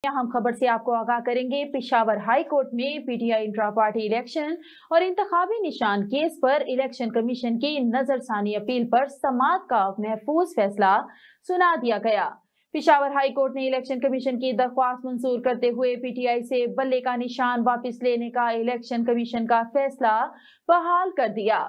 हम खबर से आपको आगाह करेंगे। पेशावर हाई कोर्ट में पीटीआई इंट्रा पार्टी इलेक्शन और इंतखाबी निशान केस पर इलेक्शन कमीशन की नजरसानी अपील पर समाअत का महफूज फैसला सुना दिया गया। पेशावर हाई कोर्ट ने इलेक्शन कमीशन की दरख्वास्त मंजूर करते हुए पीटीआई से बल्ले का निशान वापस लेने का इलेक्शन कमीशन का फैसला बहाल कर दिया।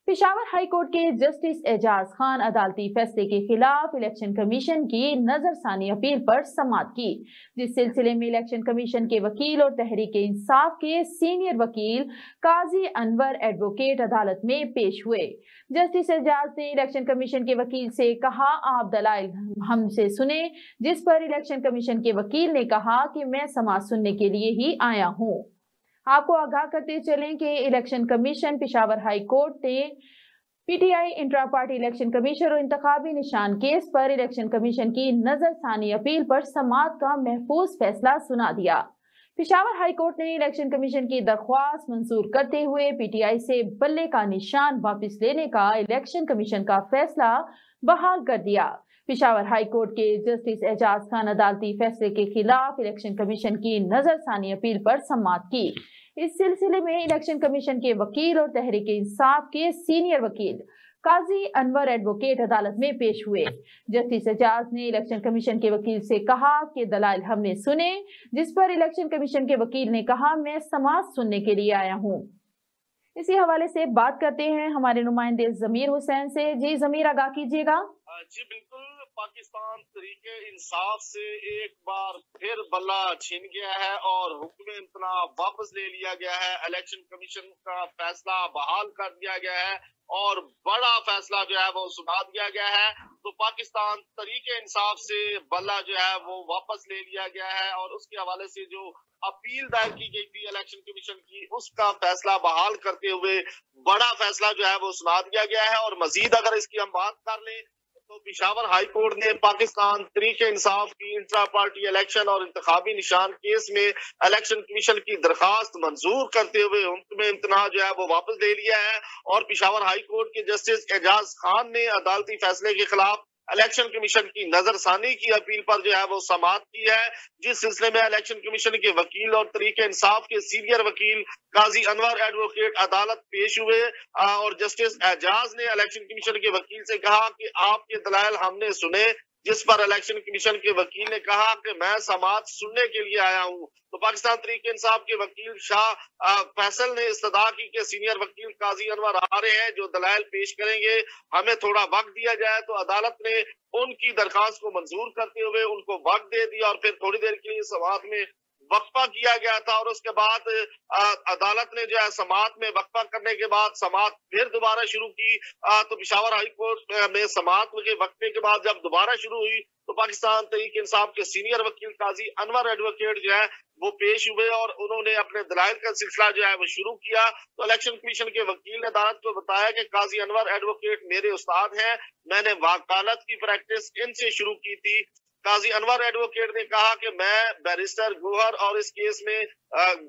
पेशावर हाई कोर्ट के जस्टिस एजाज खान अदालती फैसले के खिलाफ इलेक्शन कमीशन की नजरसानी अपील पर समाअत की, जिस सिलसिले में इलेक्शन कमीशन के वकील और तहरीक इंसाफ के सीनियर वकील काजी अनवर एडवोकेट अदालत में पेश हुए। जस्टिस एजाज ने इलेक्शन कमीशन के वकील से कहा, आप दलाइल हमसे सुने, जिस पर इलेक्शन कमीशन के वकील ने कहा कि मैं समाअत सुनने के लिए ही आया हूं। आपको आगाह करते चलें कि election commission Peshawar high court ने PTI intra party election commission और इंतखाबी निशान केस पर इलेक्शन कमीशन की नजरसानी अपील पर समाअत का महफूज फैसला सुना दिया। पेशावर हाई कोर्ट ने इलेक्शन कमीशन की दरख्वास्त मंजूर करते हुए पीटीआई से बल्ले का निशान वापस लेने का इलेक्शन कमीशन का फैसला बहाल कर दिया। पेशावर हाई कोर्ट के जस्टिस एजाज खान अदालती फैसले के खिलाफ इलेक्शन कमीशन की नजरसानी अपील पर समाअत की। इस सिलसिले में इलेक्शन कमीशन के वकील और तहरीक इंसाफ के सीनियर वकील काजी अनवर एडवोकेट अदालत में पेश हुए। जस्टिस एजाज ने इलेक्शन कमीशन के वकील से कहा कि दलाइल हमने सुने, जिस पर इलेक्शन कमीशन के वकील ने कहा, मैं समाअत सुनने के लिए आया हूं। इसी हवाले से बात करते हैं हमारे नुमाइंदे जमीर हुसैन से। जी जमीर, आगाह कीजिएगा। जी बिल्कुल, पाकिस्तान तरीके इंसाफ से एक बार फिर बल्ला छीन गया है और हुक्म इम्तना वापस ले लिया गया है। इलेक्शन कमीशन का फैसला बहाल कर दिया गया है और बड़ा फैसला जो है वो सुना दिया गया है। तो पाकिस्तान तरीके इंसाफ से बल्ला जो है वो वापस ले लिया गया है और उसके हवाले से जो अपील दायर की गई थी इलेक्शन कमीशन की, उसका फैसला बहाल करते हुए बड़ा फैसला जो है वो सुना दिया गया है। और मजीद अगर इसकी हम बात कर लें तो पेशावर हाई कोर्ट ने पाकिस्तान तरीके इंसाफ की इंट्रा पार्टी इलेक्शन और इंतखाबी निशान केस में इलेक्शन कमीशन की दरखास्त मंजूर करते हुए हुक्म इम्तना जो है वो वापस ले लिया है। और पेशावर हाई कोर्ट के जस्टिस एजाज खान ने अदालती फैसले के खिलाफ इलेक्शन कमीशन की नजरसानी की अपील पर जो है वो समाअत की है, जिस सिलसिले में इलेक्शन कमीशन के वकील और तरीके इंसाफ के सीनियर वकील काजी अनवर एडवोकेट अदालत पेश हुए। और जस्टिस एजाज ने इलेक्शन कमीशन के वकील से कहा कि आपके दलाइल हमने सुने, जिस पर इलेक्शन कमीशन के वकील ने कहा कि मैं समाअत सुनने के लिए आया हूं। तो पाकिस्तान तरीके इंसाफ के वकील शाह फैसल ने इस्तदा की कि सीनियर वकील काजी अनवर आ रहे हैं जो दलाइल पेश करेंगे, हमें थोड़ा वक्त दिया जाए। तो अदालत ने उनकी दरखास्त को मंजूर करते हुए उनको वक्त दे दिया और फिर थोड़ी देर के लिए समाअत में वक्फा किया गया था। और उसके बाद अदालत ने जो है समाअत में वक्फा करने के बाद समाअत फिर दोबारा शुरू की। तो पेशावर हाई कोर्ट में समाअत के वक्फे के बाद जब दोबारा शुरू हुई तो पाकिस्तान तहरीक इंसाफ के सीनियर वकील काजी अनवर एडवोकेट जो है वो पेश हुए और उन्होंने अपने दलाइल का सिलसिला जो है वो शुरू किया। तो इलेक्शन कमीशन के वकील ने अदालत को बताया कि काजी अनवर एडवोकेट मेरे उस्ताद हैं, मैंने वकालत की प्रैक्टिस इनसे शुरू की थी। काजी अनवर एडवोकेट ने कहा कि मैं बैरिस्टर गोहर और इस केस में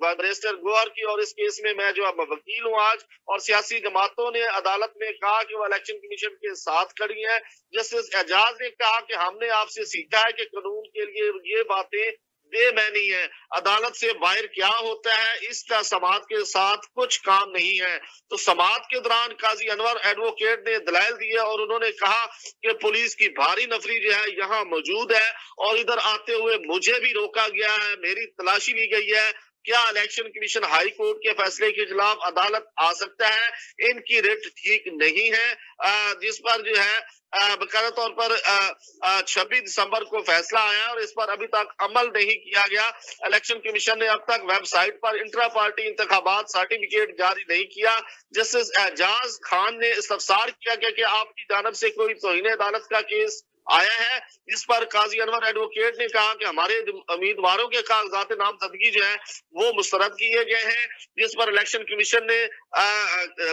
बैरिस्टर गोहर की और इस केस में मैं जो वकील हूँ आज, और सियासी जमातों ने अदालत में कहा कि वो इलेक्शन कमीशन के साथ खड़ी हैं। जस्टिस एजाज ने कहा कि हमने आपसे सीखा है कि कानून के लिए ये बातें बेमैनी है, अदालत से बाहर क्या होता है इसका समाअत के साथ कुछ काम नहीं है। तो समाअत के दौरान काजी अनवर एडवोकेट ने दलाइल दिए और उन्होंने कहा कि पुलिस की भारी नफरी जो है यहाँ मौजूद है और इधर आते हुए मुझे भी रोका गया है, मेरी तलाशी ली गई है। क्या इलेक्शन कमीशन हाई कोर्ट के फैसले के खिलाफ अदालत आ सकता है? इनकी रिट ठीक नहीं है, जिस पर जो है बकायदा तौर पर 26 दिसंबर को फैसला आया और इस पर अभी तक अमल नहीं किया गया। इलेक्शन कमीशन ने अब तक वेबसाइट पर इंट्रा पार्टी इंतखाबात सर्टिफिकेट जारी नहीं किया। जस्टिस एजाज खान ने इस्तफसार किया कि आपकी जानब से कोई तौहीन अदालत का केस आया है, इस पर काजी अनवर एडवोकेट ने कहा कि हमारे उम्मीदवारों के कागजात नामजदगी जो है वो मुस्तरद किए गए हैं, जिस पर इलेक्शन कमीशन ने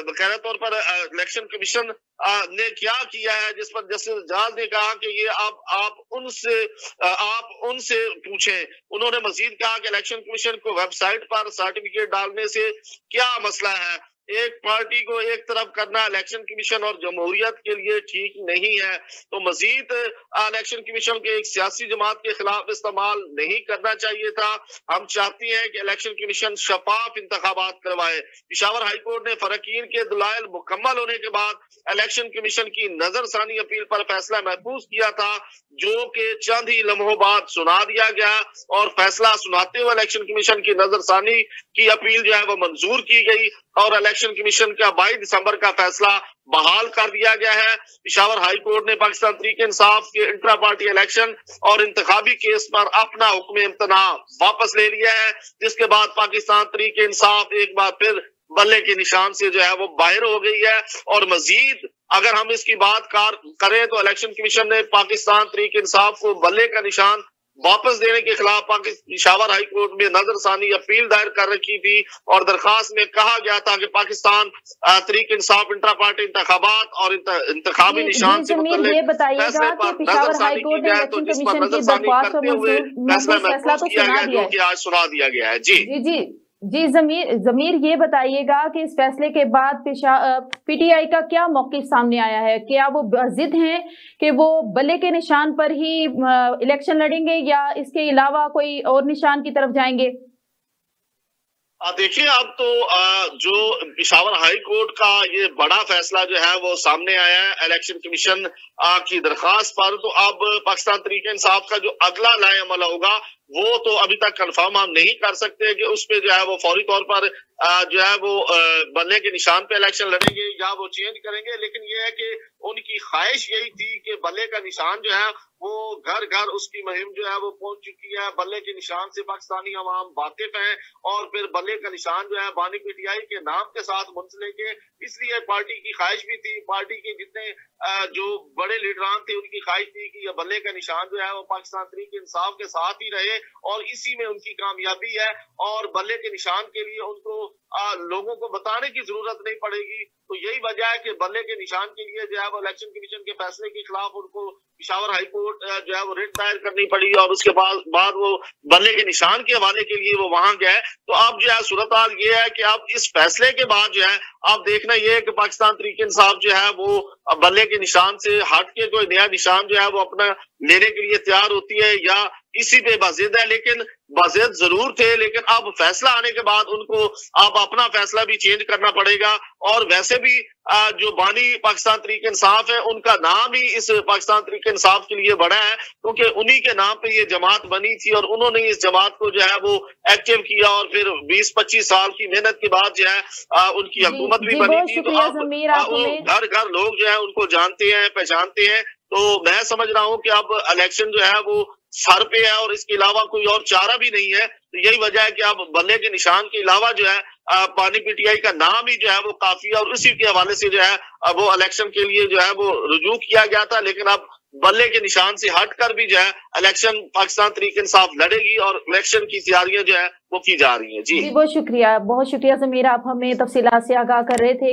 बकायदा तौर पर इलेक्शन कमीशन ने क्या किया है, जिस पर जस्टिस जहाज ने कहा कि ये आप उनसे पूछें। उन्होंने मजीद कहा कि इलेक्शन कमीशन को वेबसाइट पर सर्टिफिकेट डालने से क्या मसला है। एक पार्टी को एक तरफ करना इलेक्शन कमीशन और जमहूरियत के लिए ठीक नहीं है। तो मजीद इलेक्शन कमीशन के एक सियासी जमात के खिलाफ इस्तेमाल नहीं करना चाहिए था। हम चाहते हैं कि इलेक्शन कमीशन शफाफ इंतखाबात करवाए। पेशावर हाईकोर्ट ने फरकीन के दलाइल मुकम्मल होने के बाद इलेक्शन कमीशन की नजरसानी अपील पर फैसला महफूज किया था, जो कि चंद ही लम्हों बाद सुना दिया गया और फैसला सुनाते हुए इलेक्शन कमीशन की नजरसानी की अपील जो है वो मंजूर की गई और इलेक्शन कमीशन का 22 दिसंबर का फैसला बहाल कर दिया गया है। पेशावर हाई कोर्ट ने पाकिस्तान तहरीक इंसाफ के इंट्रा पार्टी इलेक्शन और इंतखाबी केस पर अपना हुक्म इम्तना वापस ले लिया है, जिसके बाद पाकिस्तान तहरीक इंसाफ एक बार फिर बल्ले के निशान से जो है वो बाहर हो गई है। और मजीद अगर हम इसकी बात करें तो इलेक्शन कमीशन ने पाकिस्तान तहरीक इंसाफ को बल्ले का निशान वापस देने के खिलाफ पेशावर हाई कोर्ट में नजरसानी अपील दायर कर रखी थी और दरखास्त में कहा गया था कि पाकिस्तान तहरीक इंसाफ इंट्रा पार्टी इंतखाबात और इंतखाबी निशान से मुतल्लिक फैसले पर नजरसानी की जाए, तो जिस पर नजरसानी करते हुए फैसला महफूज किया गया, जो कि आज सुना दिया गया है। जी जी जमीर ये बताइएगा कि इस फैसले के बाद पीटीआई का क्या मौक़िफ़ सामने आया है? क्या वो जिद हैं कि वो बल्ले के निशान पर ही इलेक्शन लड़ेंगे या इसके अलावा कोई और निशान की तरफ जाएंगे? देखिए, अब तो जो पेशावर हाई कोर्ट का ये बड़ा फैसला जो है वो सामने आया है इलेक्शन कमीशन की दरखास्त पर, तो अब पाकिस्तान तहरीक इंसाफ का जो अगला लाएअमल होगा वो तो अभी तक कंफर्म हम नहीं कर सकते कि उस पे जो है वो फौरी तौर पर जो है वो बल्ले के निशान पे इलेक्शन लड़ेंगे या वो चेंज करेंगे। लेकिन ये है कि उनकी ख्वाहिश यही थी कि बल्ले का निशान जो है वो घर घर उसकी मुहिम जो है वो पहुंच चुकी है। बल्ले के निशान से पाकिस्तानी अवाम वाकिफ है और फिर बल्ले का निशान जो है बानी पीटीआई के नाम के साथ मुंसलिक है। इसलिए पार्टी की ख्वाहिश भी थी, पार्टी के जितने जो बड़े लीडरान थे उनकी ख्वाहिश थी कि यह बल्ले का निशान जो है वो पाकिस्तान तहरीक इंसाफ के साथ ही रहे और इसी में उनकी कामयाबी है। और बल्ले के निशान के लिए उनको लोगों को बताने की जरूरत नहीं पड़ेगी। तो यही वजह है कि बल्ले के निशान के लिए जो है वो इलेक्शन कमीशन के फैसले के खिलाफ उनको पेशावर हाई कोर्ट जो है वो रिट दायर करनी पड़ी और उसके बाद वो बल्ले के निशान के हवाले के लिए वो वहां गए। तो अब जो है सूरत हाल ये है कि अब इस फैसले के बाद जो है अब देखना ये है कि पाकिस्तान तहरीक इंसाफ जो है वो बल्ले के निशान से हट के कोई नया निशान जो है वो अपना लेने के लिए तैयार होती है या इसी पे बाजिद है। लेकिन बाजिद जरूर थे, लेकिन अब फैसला आने के बाद उनको अब अपना फैसला भी चेंज करना पड़ेगा। और वैसे भी जो बानी पाकिस्तान तहरीक इंसाफ है उनका नाम ही इस पाकिस्तान तहरीक इंसाफ के लिए बड़ा है, क्योंकि उन्हीं के नाम पे ये जमात बनी थी और उन्होंने इस जमात को जो है वो एक्टिव किया और फिर 20-25 साल की मेहनत के बाद जो है उनकी हुकूमत भी बनी थी। तो अब घर घर लोग जो है उनको जानते हैं, पहचानते हैं। तो मैं समझ रहा हूँ कि अब इलेक्शन जो है वो सर पे है और इसके अलावा कोई और चारा भी नहीं है। तो यही वजह है कि अब बल्ले के निशान के अलावा जो है पानी पीटीआई का नाम ही जो है वो काफी है और उसी के हवाले से जो है वो इलेक्शन के लिए जो है वो रुजू किया गया था। लेकिन अब बल्ले के निशान से हटकर भी जो है इलेक्शन पाकिस्तान तहरीक इंसाफ लड़ेगी और इलेक्शन की तैयारियां जो है वो की जा रही है। जी बहुत शुक्रिया जमीर, आप हमें तफसीलात से आगाह कर रहे थे।